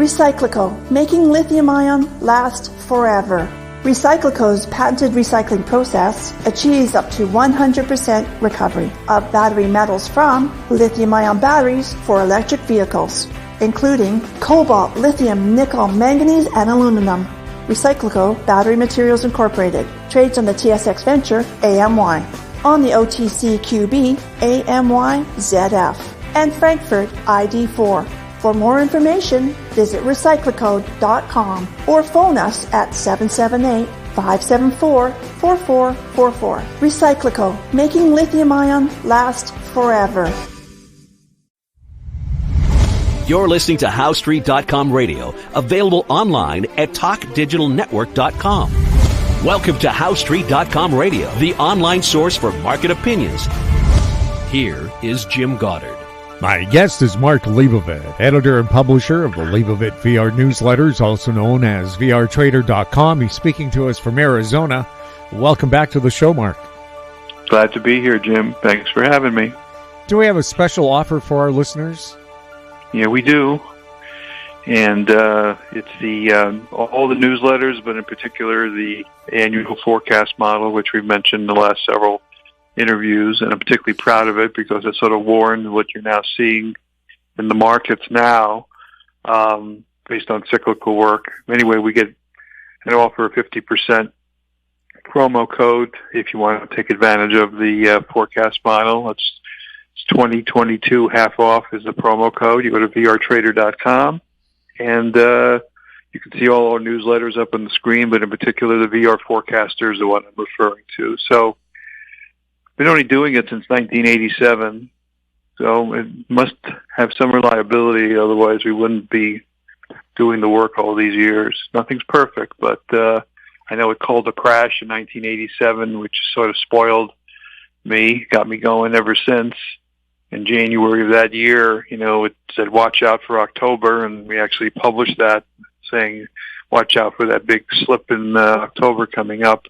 Recyclico, making lithium-ion last forever. Recyclico's patented recycling process achieves up to 100% recovery of battery metals from lithium-ion batteries for electric vehicles, including cobalt, lithium, nickel, manganese, and aluminum. Recyclico Battery Materials Incorporated trades on the TSX Venture AMY, on the OTCQB AMYZF, and Frankfurt ID4. For more information, visit recyclicode.com or phone us at 778-574-4444. Recyclico, making lithium-ion last forever. You're listening to HowStreet.com radio, available online at TalkDigitalNetwork.com. Welcome to HowStreet.com radio, the online source for market opinions. Here is Jim Goddard. My guest is Mark Leibovit, editor and publisher of the Leibovit VR newsletters, also known as VRTrader.com. He's speaking to us from Arizona. Welcome back to the show, Mark. Glad to be here, Jim. Thanks for having me. Do we have a special offer for our listeners? Yeah, we do. And it's the all the newsletters, but in particular the annual forecast model, which we've mentioned in the last several interviews, and I'm particularly proud of it because it sort of warned what you're now seeing in the markets now, based on cyclical work. Anyway, we get an offer of 50% promo code if you want to take advantage of the forecast model. It's 2022 half off is the promo code. You go to vrtrader.com, and you can see all our newsletters up on the screen, but in particular the VR Forecaster is the one I'm referring to. So been only doing it since 1987, so it must have some reliability, otherwise we wouldn't be doing the work all these years. Nothing's perfect, but I know it called a crash in 1987, which sort of spoiled me, got me going ever since. In January of that year, it said watch out for October, and we actually published that saying watch out for that big slip in October coming up.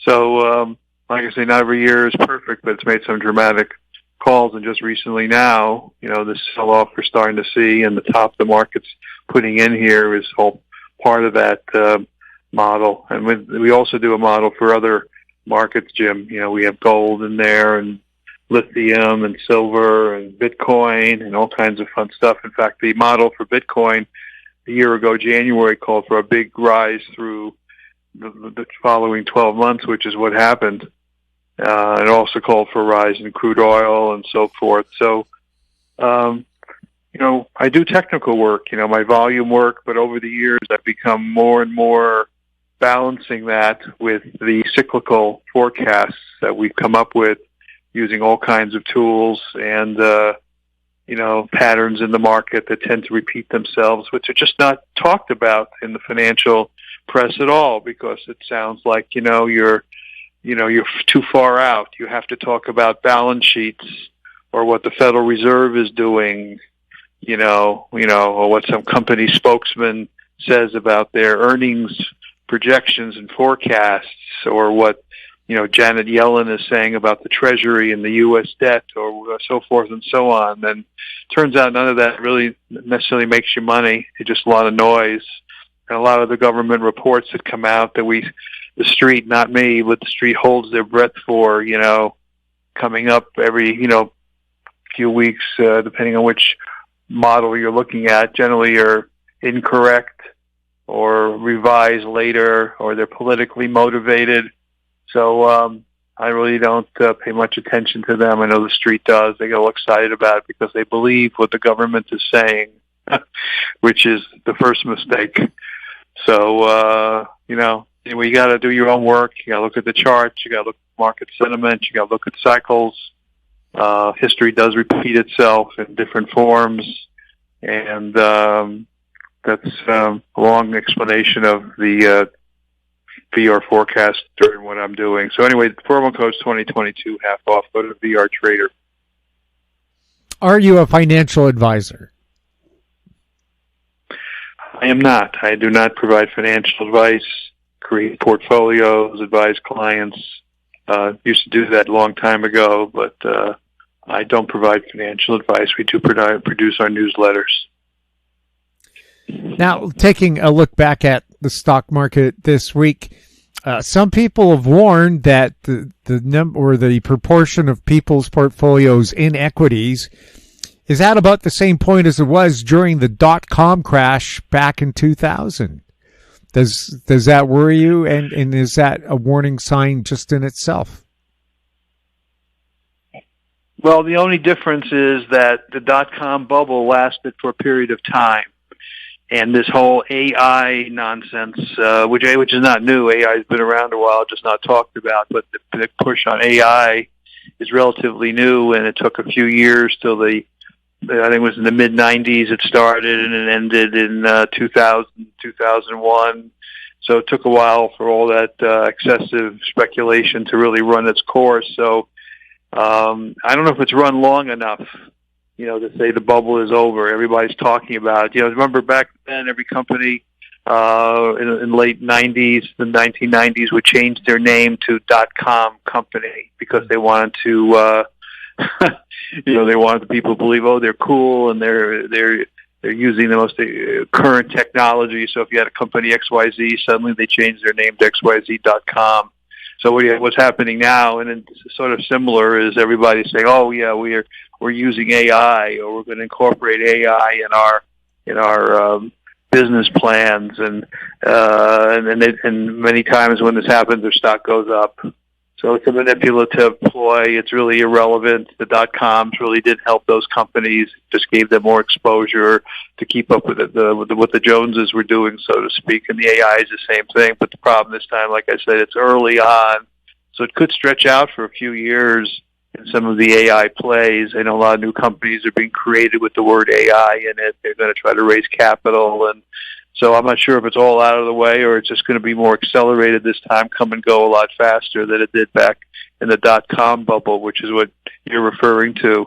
So, like I say, not every year is perfect, but it's made some dramatic calls. And just recently now, this sell-off we're starting to see, and the top the market's putting in here is all part of that model. And we also do a model for other markets, Jim. We have gold in there, and lithium, and silver, and Bitcoin, and all kinds of fun stuff. In fact, the model for Bitcoin a year ago, January, called for a big rise through the following 12 months, which is what happened. It also called for a rise in crude oil and so forth. So, I do technical work, my volume work, but over the years I've become more and more balancing that with the cyclical forecasts that we've come up with using all kinds of tools and, patterns in the market that tend to repeat themselves, which are just not talked about in the financial press at all, because it sounds like, you're too far out. You have to talk about balance sheets or what the Federal Reserve is doing, or what some company spokesman says about their earnings projections and forecasts, or what, Janet Yellen is saying about the Treasury and the U.S. debt, or so forth and so on. And it turns out none of that really necessarily makes you money. It's just a lot of noise. And a lot of the government reports that come out that the street, not me, but the street holds their breath for, coming up every, few weeks, depending on which model you're looking at, generally are incorrect or revised later, or they're politically motivated. So I really don't pay much attention to them. I know the street does. They get all excited about it because they believe what the government is saying, which is the first mistake. So, you got to do your own work. You got to look at the charts. You got to look at market sentiment. You got to look at cycles. History does repeat itself in different forms. And that's a long explanation of the VR forecast during what I'm doing. So anyway, the promo code is 2022 half off. Go to VR Trader. Are you a financial advisor? I am not. I do not provide financial advice, create portfolios, advise clients. Used to do that a long time ago, but I don't provide financial advice. We do produce our newsletters. Now, taking a look back at the stock market this week, some people have warned that the proportion of people's portfolios in equities is at about the same point as it was during the dot-com crash back in 2000. Does that worry you? And is that a warning sign just in itself? Well, the only difference is that the dot-com bubble lasted for a period of time. And this whole AI nonsense, which is not new. AI has been around a while, just not talked about. But the push on AI is relatively new, and it took a few years till I think it was in the mid-'90s it started, and it ended in 2000, 2001. So it took a while for all that excessive speculation to really run its course. So I don't know if it's run long enough, to say the bubble is over. Everybody's talking about it. Remember back then, every company in the late 90s, the 1990s, would change their name to .com company because they wanted to, they wanted the people to believe, oh, they're cool and they're using the most current technology. So if you had a company XYZ, suddenly they changed their name to XYZ.com. So what's happening now, and it's sort of similar, is everybody's saying, "Oh yeah, we're using AI, or we're going to incorporate AI in our business plans," and many times when this happens, their stock goes up. So it's a manipulative ploy. It's really irrelevant. The dot-coms really didn't help those companies; just gave them more exposure to keep up with what the Joneses were doing, so to speak. And the AI is the same thing. But the problem this time, like I said, it's early on, so it could stretch out for a few years in some of the AI plays. I know a lot of new companies are being created with the word AI in it. They're going to try to raise capital, and so I'm not sure if it's all out of the way or it's just going to be more accelerated this time, come and go a lot faster than it did back in the dot-com bubble, which is what you're referring to.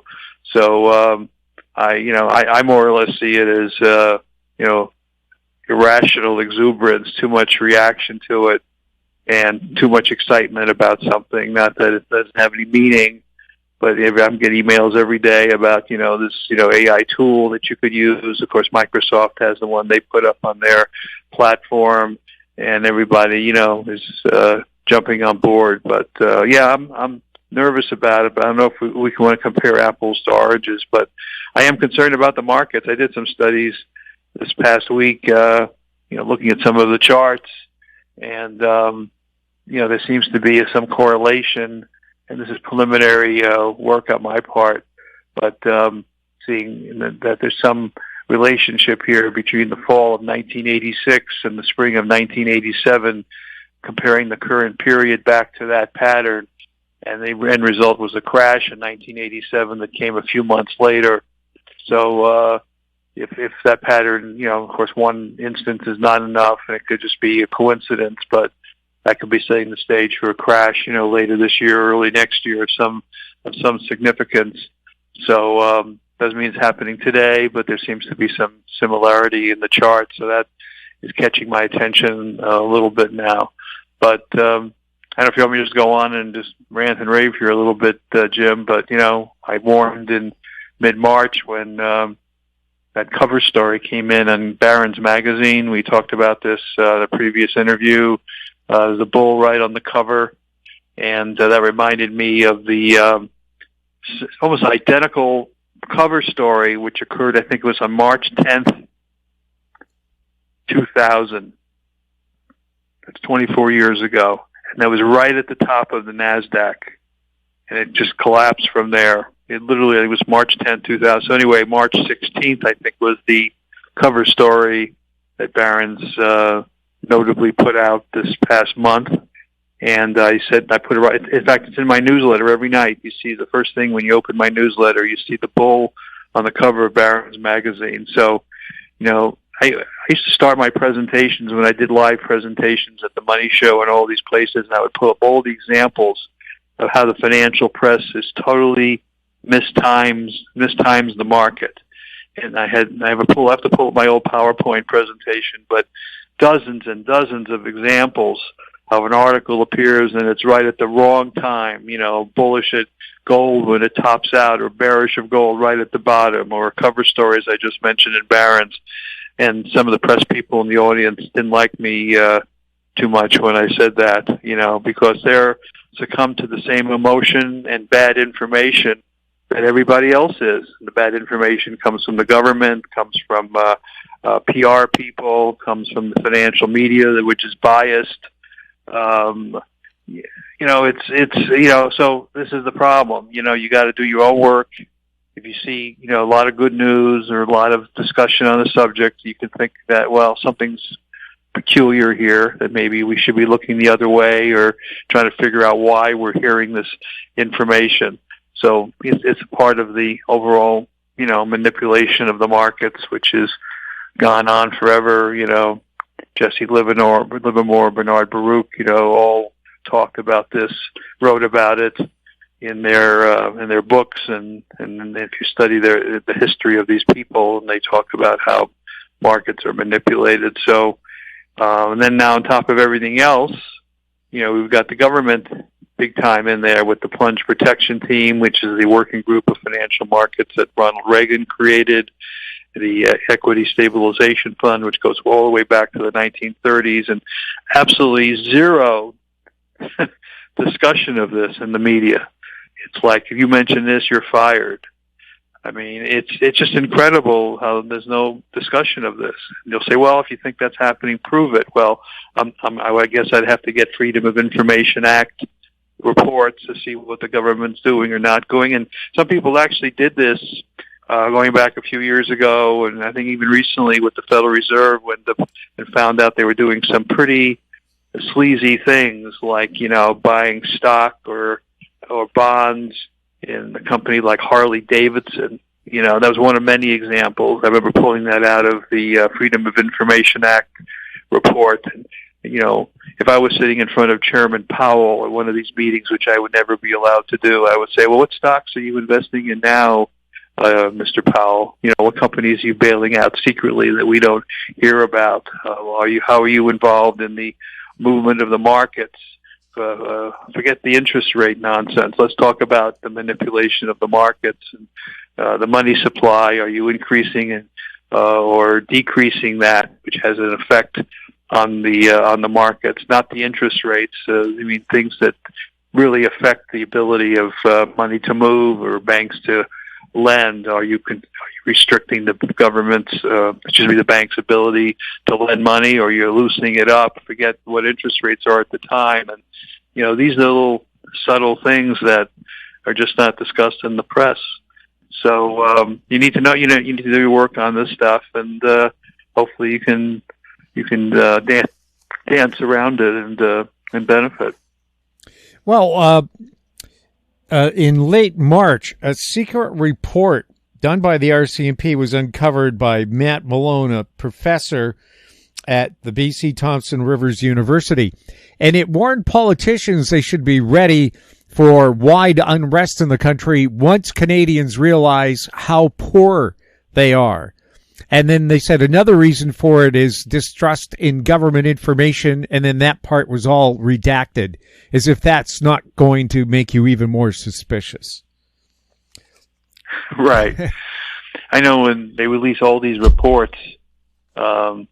So I more or less see it as irrational exuberance, too much reaction to it, and too much excitement about something. Not that it doesn't have any meaning, but I'm getting emails every day about, this, AI tool that you could use. Of course, Microsoft has the one they put up on their platform, and everybody, is jumping on board. But I'm nervous about it. But I don't know if we want to compare apples to oranges. But I am concerned about the markets. I did some studies this past week, looking at some of the charts, and there seems to be some correlation. And this is preliminary work on my part, but seeing that there's some relationship here between the fall of 1986 and the spring of 1987, comparing the current period back to that pattern, and the end result was a crash in 1987 that came a few months later. So if that pattern, of course, one instance is not enough, and it could just be a coincidence, but that could be setting the stage for a crash, later this year, early next year, of some significance. So doesn't mean it's happening today, but there seems to be some similarity in the chart. So that is catching my attention a little bit now. But I don't know if you want me to just go on and just rant and rave here a little bit, Jim. But I warned in mid-March when that cover story came in on Barron's magazine. We talked about this in a previous interview. There's a bull right on the cover, and that reminded me of the almost identical cover story, which occurred, I think it was on March 10th, 2000. That's 24 years ago. And that was right at the top of the NASDAQ, and it just collapsed from there. It was March 10th, 2000. So anyway, March 16th, I think, was the cover story that Barron's notably put out this past month. And I put it right. In fact, it's in my newsletter every night. You see the first thing when you open my newsletter, you see the bull on the cover of Barron's magazine. So, I used to start my presentations when I did live presentations at the Money Show and all these places, and I would pull up all the examples of how the financial press is totally mistimes the market. And I have to pull up my old PowerPoint presentation, but dozens and dozens of examples of an article appears and it's right at the wrong time, bullish at gold when it tops out, or bearish of gold right at the bottom, or cover stories I just mentioned in Barron's. and some of the press people in the audience didn't like me too much when I said that, because they're succumbed to the same emotion and bad information that everybody else is. And the bad information comes from the government, comes from PR people, comes from the financial media, which is biased. So this is the problem. You got to do your own work. If you see, a lot of good news or a lot of discussion on the subject, you can think that, well, something's peculiar here, that maybe we should be looking the other way or trying to figure out why we're hearing this information. So it's part of the overall, manipulation of the markets, which has gone on forever. Jesse Livermore, Bernard Baruch, all talked about this, wrote about it in their books, and if you study the history of these people, and they talk about how markets are manipulated. So, and then now on top of everything else, we've got the government big time in there with the Plunge Protection Team, which is the working group of financial markets that Ronald Reagan created, the Equity Stabilization Fund, which goes all the way back to the 1930s, and absolutely zero discussion of this in the media. It's like, if you mention this, you're fired. I mean, it's just incredible how there's no discussion of this. And you'll say, well, if you think that's happening, prove it. Well, I guess I'd have to get Freedom of Information Act reports to see what the government's doing or not doing. And some people actually did this going back a few years ago, and I think even recently with the Federal Reserve, and found out they were doing some pretty sleazy things, like buying stock or bonds in a company like Harley Davidson. That was one of many examples. I remember pulling that out of the Freedom of Information Act report. And, if I was sitting in front of Chairman Powell at one of these meetings, which I would never be allowed to do, I would say, well, what stocks are you investing in now, Mr. Powell? What companies are you bailing out secretly that we don't hear about? How are you involved in the movement of the markets? Forget the interest rate nonsense. Let's talk about the manipulation of the markets and the money supply. Are you increasing or decreasing that, which has an effect on the markets, not the interest rates? Things that really affect the ability of money to move or banks to lend. Are you restricting the the bank's ability to lend money, or you're loosening it up? Forget what interest rates are at the time. And these little subtle things that are just not discussed in the press. So you need to know. You need to do your work on this stuff, and hopefully you can dance around it and benefit. Well, in late March, a secret report done by the RCMP was uncovered by Matt Malone, a professor at the BC Thompson Rivers University, and it warned politicians they should be ready for wide unrest in the country once Canadians realize how poor they are. And then they said another reason for it is distrust in government information, and then that part was all redacted, as if that's not going to make you even more suspicious. Right. I know when they release all these reports, and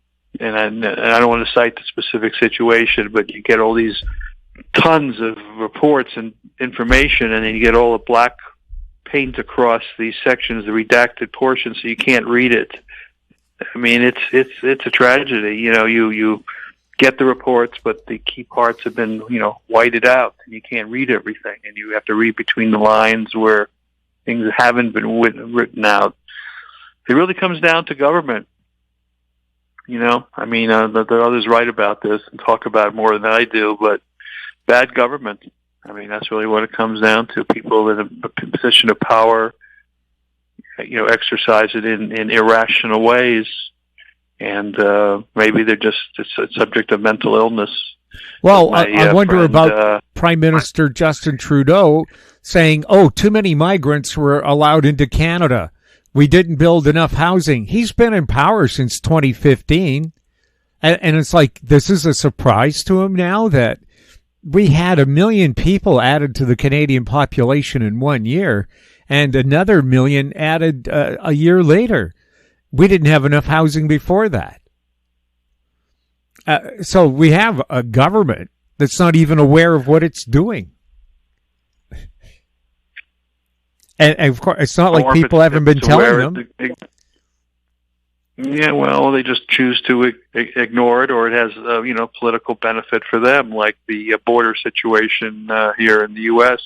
I don't want to cite the specific situation, but you get all these tons of reports and information, and then you get all the black paint across these sections, the redacted portions, so you can't read it. I mean, it's a tragedy. You get the reports, but the key parts have been, whited out, and you can't read everything, and you have to read between the lines where things haven't been written out. It really comes down to government. The others write about this and talk about it more than I do, but bad government. That's really what it comes down to. People in a position of power, exercise it in irrational ways, and maybe they're just a subject of mental illness. Well, I wonder about Prime Minister Justin Trudeau saying, too many migrants were allowed into Canada. We didn't build enough housing. He's been in power since 2015. And it's like, this is a surprise to him now that we had 1 million people added to the Canadian population in 1 year, and another 1 million added a year later. we didn't have enough housing before that. So we have a government that's not even aware of what it's doing. And of course, it's not like people haven't been telling them. Yeah, well, they just choose to ignore it, or it has, political benefit for them, like the border situation here in the U.S.,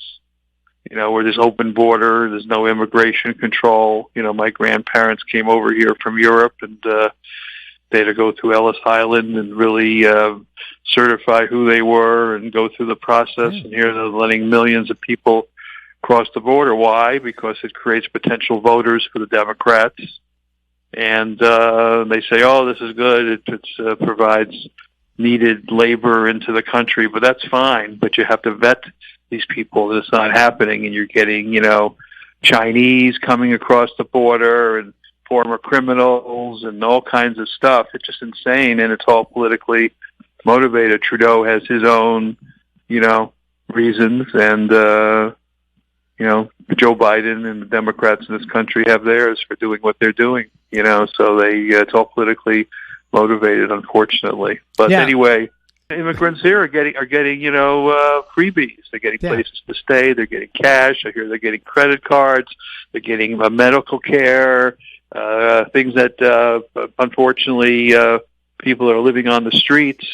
where there's open border, there's no immigration control. My grandparents came over here from Europe, and they had to go through Ellis Island and really certify who they were and go through the process. And here they're letting millions of people cross the border. Why? Because it creates potential voters for the Democrats. And they say, oh, this is good. It provides needed labor into the country. But that's fine. But you have to vet these people that it's not happening. And you're getting, Chinese coming across the border and former criminals and all kinds of stuff. It's just insane. And it's all politically motivated. Trudeau has his own, reasons. And, Joe Biden and the Democrats in this country have theirs for doing what they're doing, so it's all politically motivated, unfortunately. But anyway, immigrants here are getting freebies. They're getting places to stay. They're getting cash. I hear they're getting credit cards. They're getting medical care, things that, unfortunately, people are living on the streets,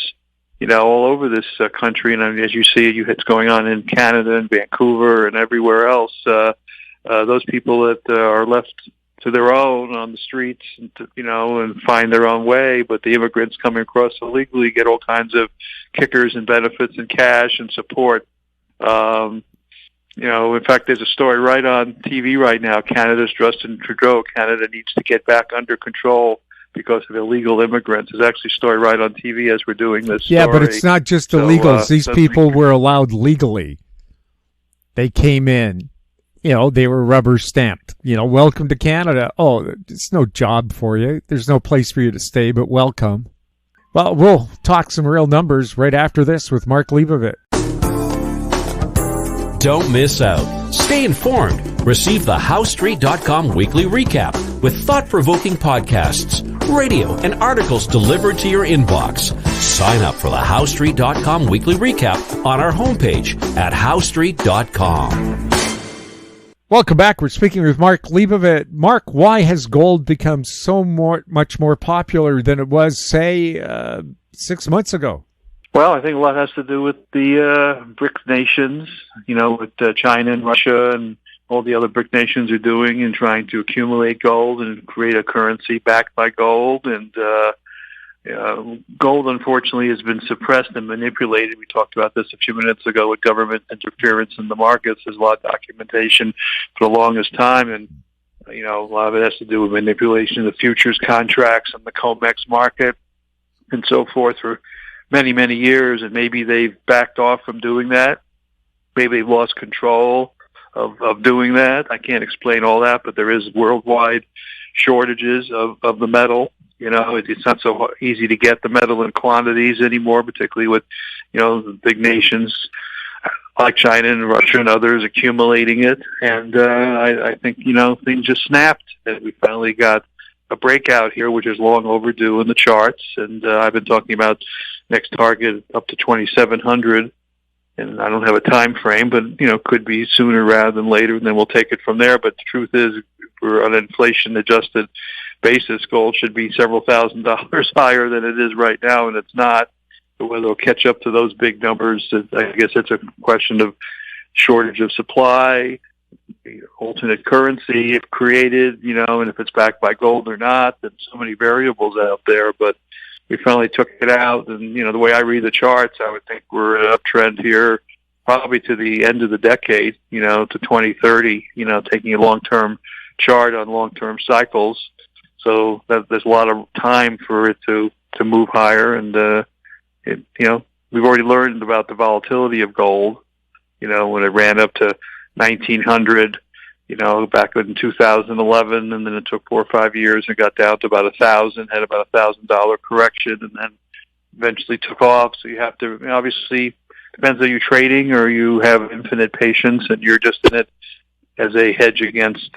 all over this country. And as you see, it's going on in Canada and Vancouver and everywhere else. Those people that are left to their own on the streets, and find their own way. But the immigrants coming across illegally get all kinds of kickers and benefits and cash and support. In fact, there's a story right on TV right now. Canada's Justin Trudeau. Canada needs to get back under control because of illegal immigrants. There's actually a story right on TV as we're doing this. Yeah, but it's not just illegals. These people were allowed legally. They came in. They were rubber stamped. Welcome to Canada. Oh, it's no job for you. There's no place for you to stay, but welcome. Well, we'll talk some real numbers right after this with Mark Leibovit. Don't miss out. Stay informed. Receive the HowStreet.com weekly recap with thought-provoking podcasts, radio, and articles delivered to your inbox. Sign up for the HowStreet.com weekly recap on our homepage at HowStreet.com. Welcome back. We're speaking with Mark Leibovit. Mark, why has gold become so much more popular than it was, say, 6 months ago? Well, I think a lot has to do with the BRICS nations, with China and Russia and all the other BRIC nations are doing and trying to accumulate gold and create a currency backed by gold. And gold, unfortunately, has been suppressed and manipulated. We talked about this a few minutes ago with government interference in the markets. There's a lot of documentation for the longest time. And, a lot of it has to do with manipulation of the futures contracts and the COMEX market and so forth for many, many years. And maybe they've backed off from doing that. Maybe they've lost control of doing that. I can't explain all that, but there is worldwide shortages of the metal. It's not so easy to get the metal in quantities anymore, particularly with, the big nations like China and Russia and others accumulating it. And I think, things just snapped, and we finally got a breakout here, which is long overdue in the charts. And I've been talking about next target up to 2,700. And I don't have a time frame, but, could be sooner rather than later, and then we'll take it from there. But the truth is, we're on an inflation-adjusted basis. Gold should be several $1,000s higher than it is right now, and it's not. But whether it'll catch up to those big numbers, I guess it's a question of shortage of supply, alternate currency if created, and if it's backed by gold or not. There's so many variables out there, but we finally took it out, and, the way I read the charts, I would think we're an uptrend here probably to the end of the decade, to 2030, taking a long-term chart on long-term cycles. So there's a lot of time for it to move higher, and, we've already learned about the volatility of gold, when it ran up to 1,900, back in 2011, and then it took 4 or 5 years and got down to about 1,000, had about $1,000 correction, and then eventually took off. So you have to, obviously, depends on you trading or you have infinite patience and you're just in it as a hedge against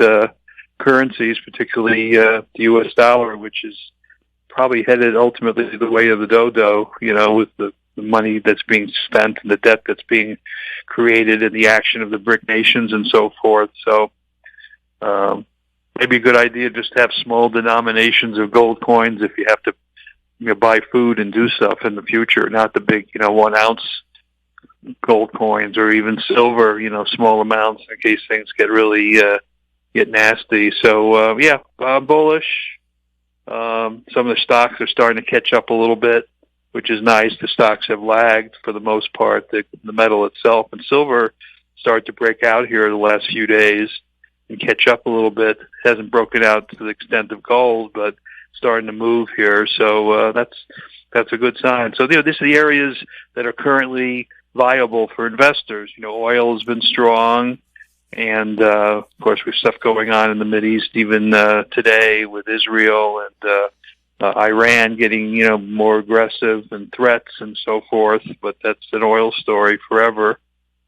currencies, particularly the U.S. dollar, which is probably headed ultimately the way of the dodo, with the money that's being spent and the debt that's being created and the action of the BRIC nations and so forth. So maybe a good idea just to have small denominations of gold coins if you have to buy food and do stuff in the future, not the big 1 ounce gold coins, or even silver, small amounts in case things get really get nasty. So bullish. Some of the stocks are starting to catch up a little bit, which is nice. The stocks have lagged for the most part, the metal itself. And silver started to break out here the last few days and catch up a little bit. It hasn't broken out to the extent of gold, but starting to move here. So that's a good sign. So these are the areas that are currently viable for investors. Oil has been strong. And, of course, with stuff going on in the Mideast even today with Israel and Iran getting, more aggressive and threats and so forth. But that's an oil story forever.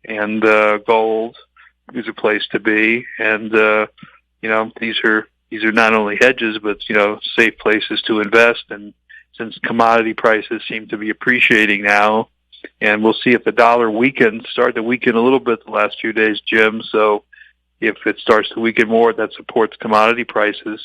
And gold is a place to be. And, these are not only hedges, but, safe places to invest. And since commodity prices seem to be appreciating now, and we'll see if the dollar started to weaken a little bit the last few days, Jim. So if it starts to weaken more, that supports commodity prices.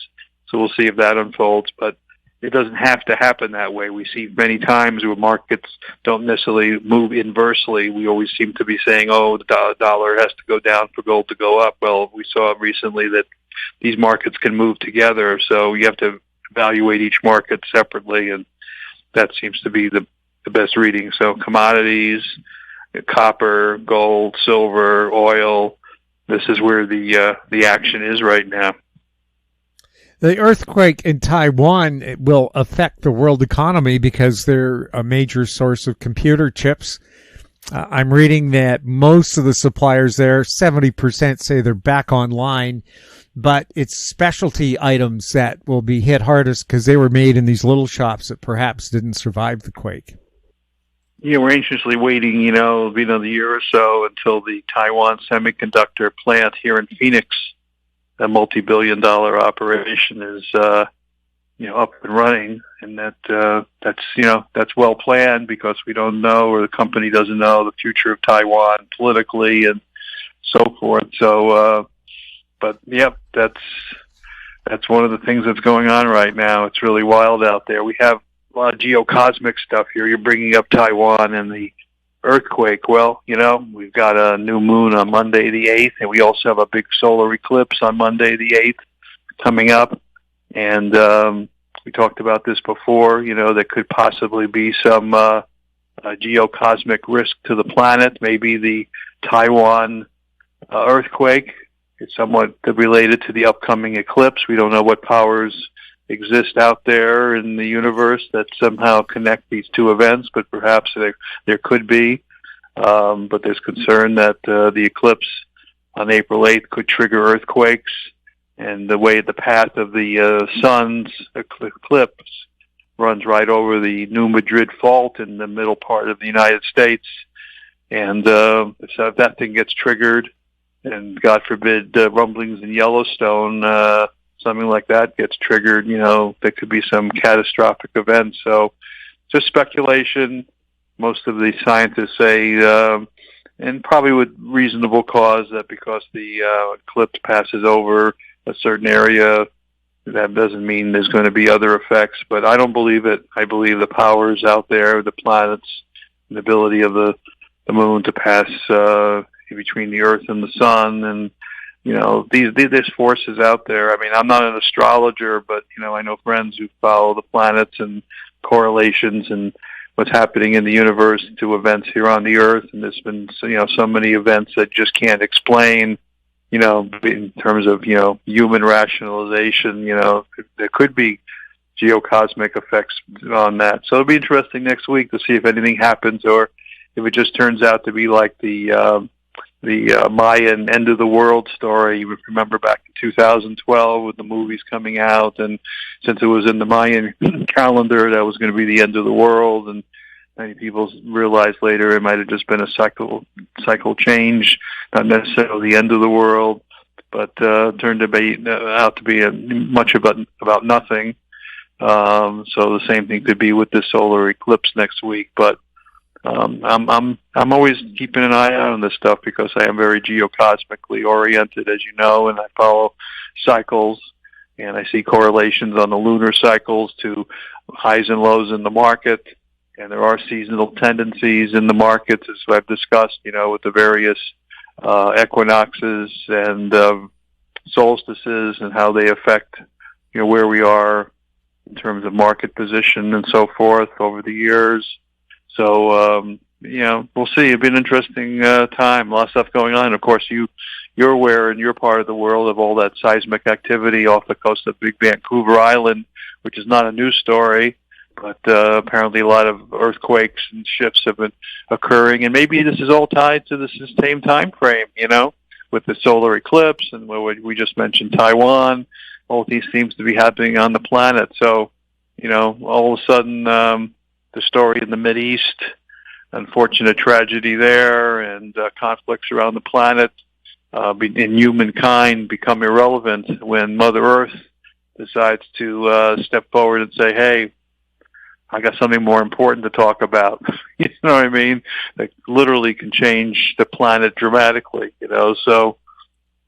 So we'll see if that unfolds. But it doesn't have to happen that way. We see many times where markets don't necessarily move inversely. We always seem to be saying, the dollar has to go down for gold to go up. Well, we saw recently that these markets can move together. So you have to evaluate each market separately, and that seems to be the best reading. So commodities, copper, gold, silver, oil, this is where the action is right now. The earthquake in Taiwan will affect the world economy because they're a major source of computer chips. I'm reading that most of the suppliers there, 70% say they're back online, but it's specialty items that will be hit hardest because they were made in these little shops that perhaps didn't survive the quake. We're anxiously waiting, the year or so until the Taiwan semiconductor plant here in Phoenix, a multi-billion-dollar operation, is, up and running, and that's well planned because we don't know, or the company doesn't know, the future of Taiwan politically and so forth. So, that's one of the things that's going on right now. It's really wild out there. We have a lot of geocosmic stuff here. You're bringing up Taiwan and the earthquake. Well, we've got a new moon on Monday the 8th, and we also have a big solar eclipse on Monday the 8th coming up. And we talked about this before. There could possibly be some geocosmic risk to the planet. Maybe the Taiwan earthquake is somewhat related to the upcoming eclipse. We don't know what powers exist out there in the universe that somehow connect these two events, but perhaps there could be. But there's concern that the eclipse on April 8th could trigger earthquakes, and the way the path of the sun's eclipse runs right over the New Madrid Fault in the middle part of the United States. And so if that thing gets triggered, and God forbid rumblings in Yellowstone, something like that gets triggered, there could be some catastrophic event. So just speculation. Most of the scientists say, and probably with reasonable cause, that because the eclipse passes over a certain area, that doesn't mean there's going to be other effects. But I don't believe it. I believe the powers out there, the planets, the ability of the moon to pass between the Earth and the sun, and these forces out there. I mean, I'm not an astrologer, but I know friends who follow the planets and correlations and what's happening in the universe to events here on the Earth. And there's been so many events that just can't explain. In terms of human rationalization, there could be geocosmic effects on that. So it'll be interesting next week to see if anything happens, or if it just turns out to be like the Mayan end of the world story. You remember back in 2012 with the movies coming out, and since it was in the Mayan calendar, that was going to be the end of the world, and many people realized later it might have just been a cycle change, not necessarily the end of the world. but turned out to be much about nothing. So the same thing could be with the solar eclipse next week. But I'm always keeping an eye out on this stuff because I am very geocosmically oriented, as you know, and I follow cycles, and I see correlations on the lunar cycles to highs and lows in the market. And there are seasonal tendencies in the markets, as I've discussed, with the various equinoxes and solstices and how they affect, where we are in terms of market position and so forth over the years. So, we'll see. It'll be an interesting time. A lot of stuff going on. Of course, you're aware in your part of the world of all that seismic activity off the coast of Big Vancouver Island, which is not a news story. But apparently a lot of earthquakes and shifts have been occurring. And maybe this is all tied to the same time frame, with the solar eclipse and what we just mentioned, Taiwan. All of these seems to be happening on the planet. So, all of a sudden, the story in the Mideast, unfortunate tragedy there, and conflicts around the planet in humankind become irrelevant when Mother Earth decides to step forward and say, hey, I got something more important to talk about. You know what I mean? That literally can change the planet dramatically, So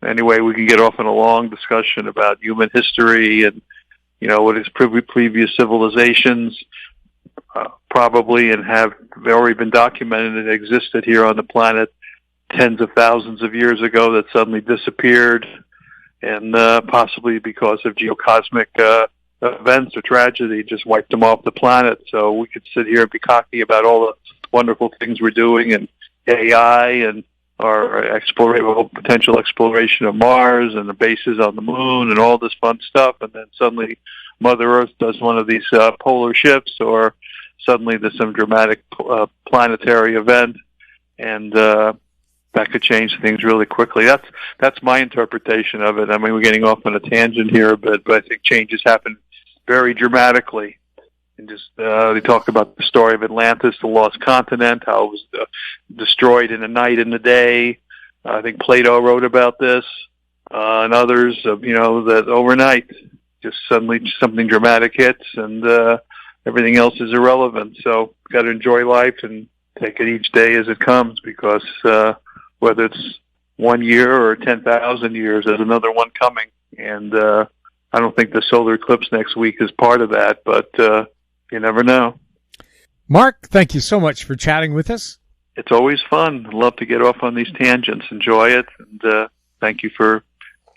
anyway, we can get off on a long discussion about human history and, what is previous civilizations probably and have already been documented and existed here on the planet tens of thousands of years ago that suddenly disappeared, and possibly because of geocosmic events or tragedy just wiped them off the planet. So we could sit here and be cocky about all the wonderful things we're doing and AI and our potential exploration of Mars and the bases on the moon and all this fun stuff, and then suddenly Mother Earth does one of these polar shifts, or suddenly there's some dramatic planetary event, and that could change things really quickly. That's my interpretation of it. I mean, we're getting off on a tangent here a bit, but I think changes happen very dramatically. And just they talk about the story of Atlantis, the lost continent, how it was destroyed in a night and a day. I think Plato wrote about this, and others, that overnight just suddenly something dramatic hits, and everything else is irrelevant. So got to enjoy life and take it each day as it comes, because whether it's 1 year or 10,000 years, there's another one coming. And I don't think the solar eclipse next week is part of that, but you never know. Mark, thank you so much for chatting with us. It's always fun. I love to get off on these tangents. Enjoy it. And thank you for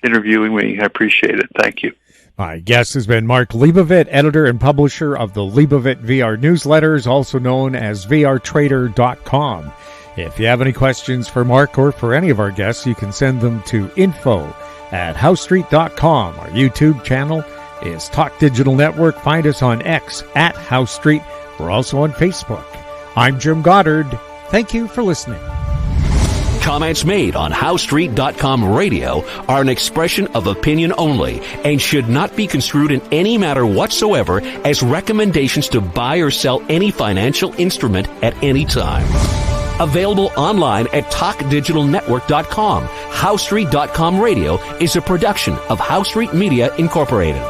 interviewing me. I appreciate it. Thank you. My guest has been Mark Leibovit, editor and publisher of the Leibovit VR newsletters, also known as vrtrader.com. If you have any questions for Mark or for any of our guests, you can send them to info@housestreet.com. Our YouTube channel is Talk Digital Network. Find us on X @HouseStreet. We're also on Facebook. I'm Jim Goddard. Thank you for listening. Comments made on HouseStreet.com radio are an expression of opinion only and should not be construed in any matter whatsoever as recommendations to buy or sell any financial instrument at any time. Available online at TalkDigitalNetwork.com. HouseStreet.com radio is a production of House Street Media Incorporated.